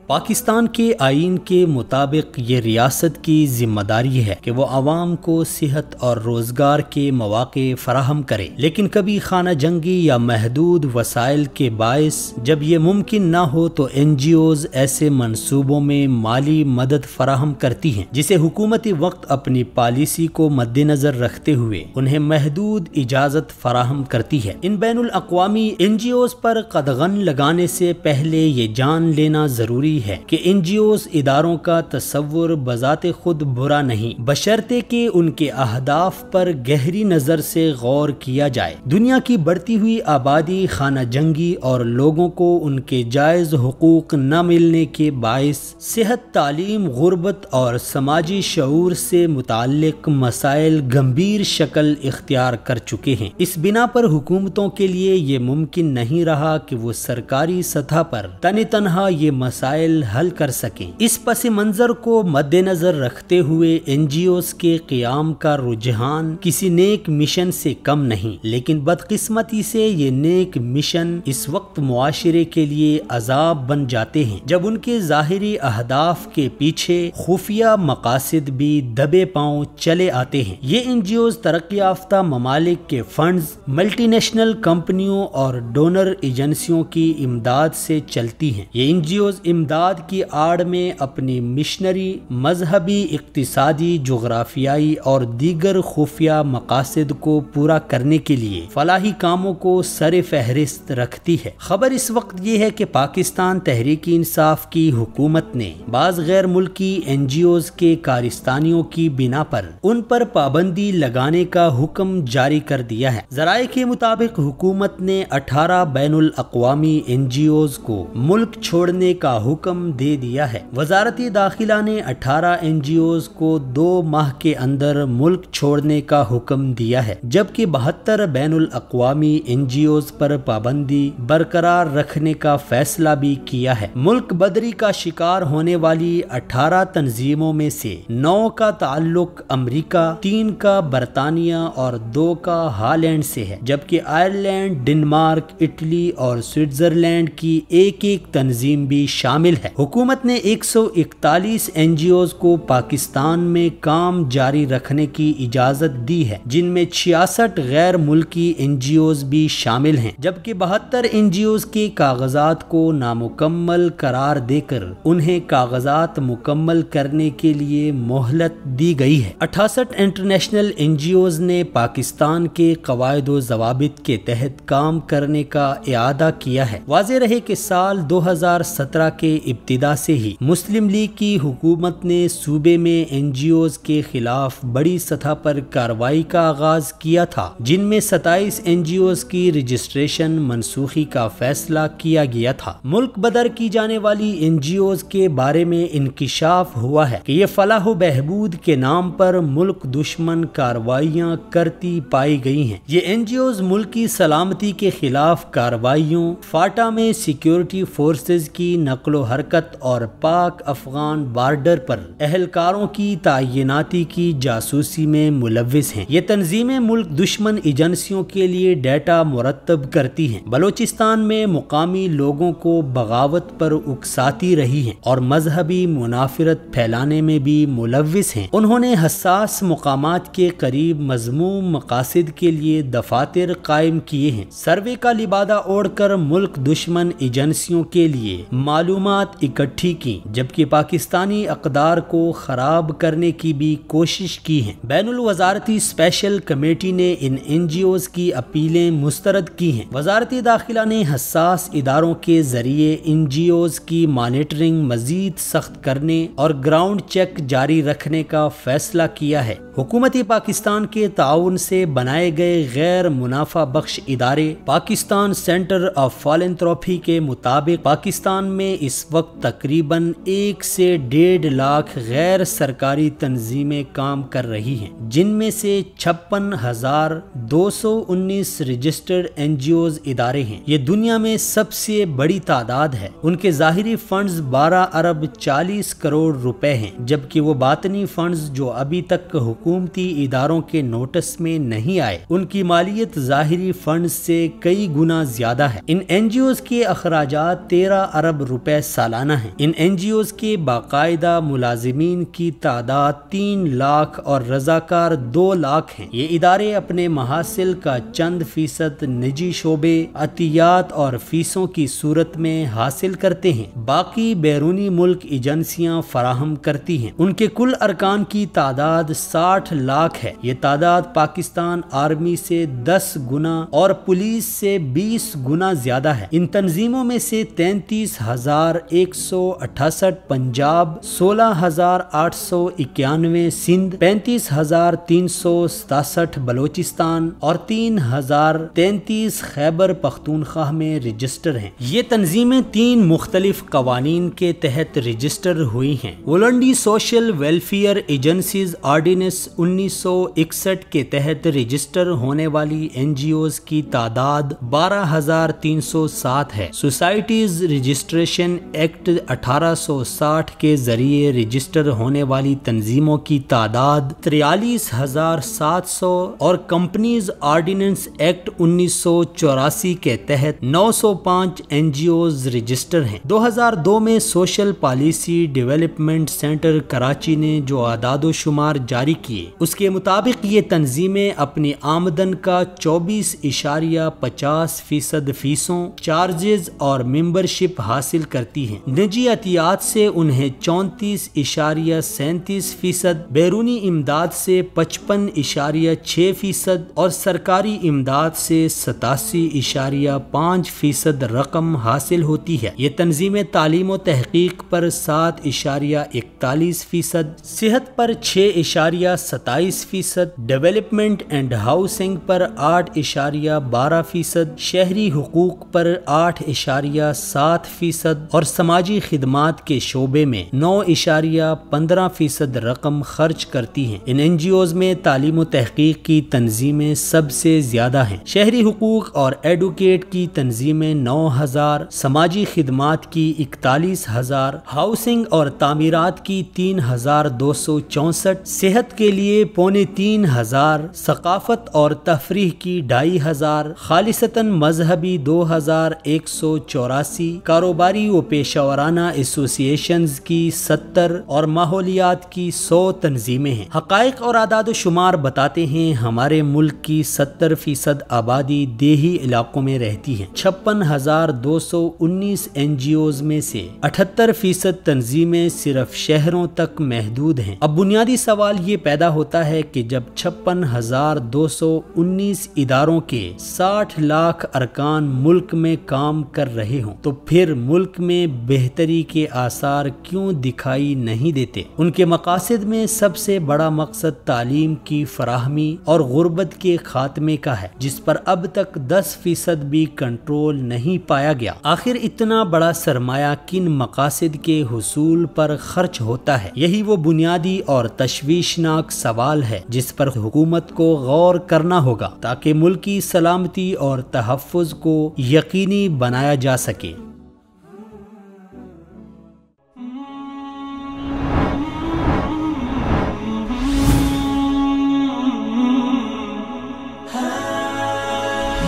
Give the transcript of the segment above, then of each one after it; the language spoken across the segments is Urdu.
پاکستان کے آئین کے مطابق یہ ریاست کی ذمہ داری ہے کہ وہ عوام کو صحت اور روزگار کے مواقع فراہم کرے، لیکن کبھی خانہ جنگی یا محدود وسائل کے باعث جب یہ ممکن نہ ہو تو این جی اوز ایسے منصوبوں میں مالی مدد فراہم کرتی ہیں جسے حکومتی وقت اپنی پالیسی کو مد نظر رکھتے ہوئے انہیں محدود اجازت فراہم کرتی ہے۔ ان بین الاقوامی این جی اوز پر قدغن لگانے سے پہلے یہ جان لینا ضروری ہے کہ این جی اوز اداروں کا تصور بذات خود برا نہیں، بشرطے کہ ان کے اہداف پر گہری نظر سے غور کیا جائے۔ دنیا کی بڑھتی ہوئی آبادی، خانہ جنگی اور لوگوں کو ان کے جائز حقوق نہ ملنے کے باعث صحت، تعلیم، غربت اور سماجی شعور سے متعلق مسائل گمبھیر شکل اختیار کر چکے ہیں۔ اس بنا پر حکومتوں کے لیے یہ ممکن نہیں رہا کہ وہ سرکاری سطح پر تنہا یہ مسائل حل کر سکیں۔ اس پس منظر کو مد نظر رکھتے ہوئے این جی اوز کے قیام کا رجحان کسی نیک مشن سے کم نہیں، لیکن بدقسمتی سے یہ نیک مشن اس وقت معاشرے کے لیے عذاب بن جاتے ہیں جب ان کے ظاہری اہداف کے پیچھے خفیہ مقاصد بھی دبے پاؤں چلے آتے ہیں۔ یہ این جی اوز ترقی یافتہ ممالک کے فنڈز، ملٹی نیشنل کمپنیوں اور ڈونر ایجنسیوں کی امداد سے چلتی ہیں۔ یہ این جی اوز امداد کی آڑ میں اپنی مشنری، مذہبی، اقتصادی، جغرافیائی اور دیگر خفیہ مقاصد کو پورا کرنے کے لیے فلاحی کاموں کو سر فہرست رکھتی ہے۔ خبر اس وقت یہ ہے کہ پاکستان تحریک انصاف کی حکومت نے بعض غیر ملکی این جی اوز کے کارستانیوں کی بنا پر ان پر پابندی لگانے کا حکم جاری کر دیا ہے۔ ذرائع کے مطابق حکومت نے 18 بین الاقوامی این جی اوز کو ملک چھوڑنے کا حکم دے دیا ہے۔ وزارت داخلہ نے 18 این جی اوز کو 2 ماہ کے اندر ملک چھوڑنے کا حکم دیا ہے، جبکہ 72 بین الاقوامی این جی اوز پر پابندی برقرار رکھنے کا فیصلہ بھی کیا ہے۔ ملک بدری کا شکار ہونے والی 18 تنظیموں میں سے 9 کا تعلق امریکہ، 3 کا برطانیہ اور 2 کا ہالینڈ سے ہے، جبکہ آئرلینڈ، ڈنمارک، اٹلی اور سوئٹزرلینڈ کی ایک تنظیم بھی شامل ہے۔ حکومت نے 141 این جی اوز کو پاکستان میں کام جاری رکھنے کی اجازت دی ہے، جن میں 66 غیر ملکی این جی اوز بھی شامل ہیں، جبکہ 72 این جی اوز کے کاغذات کو نامکمل قرار دے کر انہیں کاغذات مکمل کرنے کے لیے مہلت دی گئی ہے۔ 68 انٹرنیشنل این جی اوز نے پاکستان کے قواعد و ضوابط کے تحت کام کرنے کا اعادہ کیا ہے۔ واضح رہے کہ سال 2017 کے ابتدا سے ہی مسلم لیگ کی حکومت نے صوبے میں این جی اوز کے خلاف بڑی سطح پر کارروائی کا آغاز کیا تھا، جن میں 27 این جی اوز کی رجسٹریشن منسوخی کا فیصلہ کیا گیا تھا۔ ملک بدر کی جانے والی این جی اوز کے بارے میں انکشاف ہوا ہے کہ یہ فلاح و بہبود کے نام پر ملک دشمن کارروائیاں کرتی پائی گئی ہیں۔ یہ این جی اوز ملک کی سلامتی کے خلاف کارروائیوں، فاٹا میں سیکیورٹی فورسز کی نقل و حرکت اور پاک افغان بارڈر پر اہلکاروں کی تعیناتی کی جاسوسی میں ملوث ہیں۔ یہ تنظیمیں ملک دشمن ایجنسیوں کے لیے ڈیٹا مرتب کرتی ہیں، بلوچستان میں مقامی لوگوں کو بغاوت پر اکساتی رہی ہیں اور مذہبی منافرت پھیلانے میں بھی ملوث ہیں۔ انہوں نے حساس مقامات کے قریب مذموم مقاصد کے لیے دفاتر قائم کیے ہیں، سروے کا لبادہ اوڑھ کر ملک دشمن ایجنسیوں کے لیے معلومات اکٹھی کی، جبکہ پاکستانی اقدار کو خراب کرنے کی بھی کوشش کی ہے۔ بین الوزارتی اسپیشل کمیٹی نے ان این جی اوز کی اپیلیں مسترد کی ہیں۔ وزارت داخلہ نے حساس اداروں کے ذریعے این جی اوز کی مانیٹرنگ مزید سخت کرنے اور گراؤنڈ چیک جاری رکھنے کا فیصلہ کیا ہے۔ حکومت پاکستان کے تعاون سے بنائے گئے غیر منافع بخش ادارے پاکستان سینٹر آف فالنتھروپی کے مطابق پاکستان میں اس وقت تقریباً 1 سے 1.5 لاکھ غیر سرکاری تنظیمیں کام کر رہی ہیں، جن میں سے 56,219 رجسٹرڈ این جی اوز ادارے ہیں۔ یہ دنیا میں سب سے بڑی تعداد ہے۔ ان کے ظاہری فنڈز 12 ارب 40 کروڑ روپے ہیں، جبکہ وہ باطنی فنڈز جو ابھی تک حکومتی اداروں کے نوٹس میں نہیں آئے، ان کی مالیت ظاہری فنڈز سے کئی گنا زیادہ ہے۔ ان این جی اوز کے اخراجات 13 ارب روپے سالانہ ہیں۔ ان NGOs کے باقاعدہ ملازمین کی تعداد 3 لاکھ اور رضاکار 2 لاکھ ہیں۔ یہ ادارے اپنے محاصل کا چند فیصد نجی شعبے، عطیات اور فیسوں کی صورت میں حاصل کرتے ہیں، باقی بیرونی ملک ایجنسیاں فراہم کرتی ہیں۔ ان کے کل ارکان کی تعداد 60 لاکھ ہے۔ یہ تعداد پاکستان آرمی سے 10 گنا اور پولیس سے 20 گنا زیادہ ہے۔ ان تنظیموں میں سے 33,168 پنجاب، 16,891 سندھ، 35,367 بلوچستان اور 3,033 خیبر پختونخوا میں رجسٹر ہیں۔ یہ تنظیمیں 3 مختلف قوانین کے تحت رجسٹر ہوئی ہیں۔ ولنڈی سوشل ویلفیئر ایجنسیز آرڈیننس 1961 کے تحت رجسٹر ہونے والی NGOs کی تعداد 12,307 ہے۔ سوسائٹیز رجسٹریشن ایکٹ 1860 کے ذریعے رجسٹر ہونے والی تنظیموں کی تعداد 43,700 اور کمپنیز آرڈیننس ایکٹ 1984 کے تحت 905 NGOs رجسٹر ہیں۔ 2002 میں social policy development centre Karachi نے جو اعداد و شمار جاری کیے، اس کے مطابق یہ تنظیمیں اپنی آمدن کا 24.50% فیسوں، چارجز اور ممبرشپ حاصل کرتی ہیں۔ نجی عطیات سے انہیں 34.37%، بیرونی امداد سے 55.6% اور سرکاری امداد سے 87.5% رقم حاصل ہوتی ہے۔ یہ تنظیمیں تعلیم و تحقیق پر 7.41%، صحت پر 6.27%، ڈیولپمنٹ اینڈ ہاؤسنگ پر 8.12%، شہری حقوق پر 8.7% اور سماجی خدمات کے شعبے میں 9.15% رقم خرچ کرتی ہیں۔ ان NGOs میں تعلیم و تحقیق کی تنظیمیں سب سے زیادہ ہیں۔ شہری حقوق اور ایڈوکیٹ کی تنظیمیں 9,000، سماجی خدمات کی 41,000، ہاؤسنگ اور تعمیرات کی 3,264، صحت کے لیے 3,500، ثقافت اور تفریح کی 2,500، خالصتاً مذہبی 2,184، کاروباری و پیشہ ورانہ ایسوسی ایشنز کی 70 اور ماحولیات کی 100 تنظیمیں ہیں۔ حقائق اور اعداد و شمار بتاتے ہیں ہمارے ملک کی 70% آبادی دیہی علاقوں میں رہتی ہے۔ 56,219 NGOs میں سے 78% تنظیمیں صرف شہروں تک محدود ہیں۔ اب بنیادی سوال یہ پیدا ہوتا ہے کہ جب 56,219 اداروں کے 60 لاکھ ارکان ملک میں کام کر رہے ہوں تو پھر ملک میں بہتری کے آثار کیوں دکھائی نہیں دیتے؟ ان کے مقاصد میں سب سے بڑا مقصد تعلیم کی فراہمی اور غربت کے خاتمے کا ہے، جس پر اب تک 10% بھی کنٹرول نہیں پایا گیا۔ آخر اتنا بڑا سرمایہ کن مقاصد کے حصول پر خرچ ہوتا ہے؟ یہی وہ بنیادی اور تشویشناک سوال ہے جس پر حکومت کو غور کرنا ہوگا تاکہ ملکی سلامتی اور تحفظ کو یقینی بنایا جا سکے۔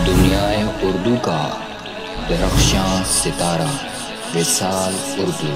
دنیائے اردو کا درخشاں ستارہ وصال اردو۔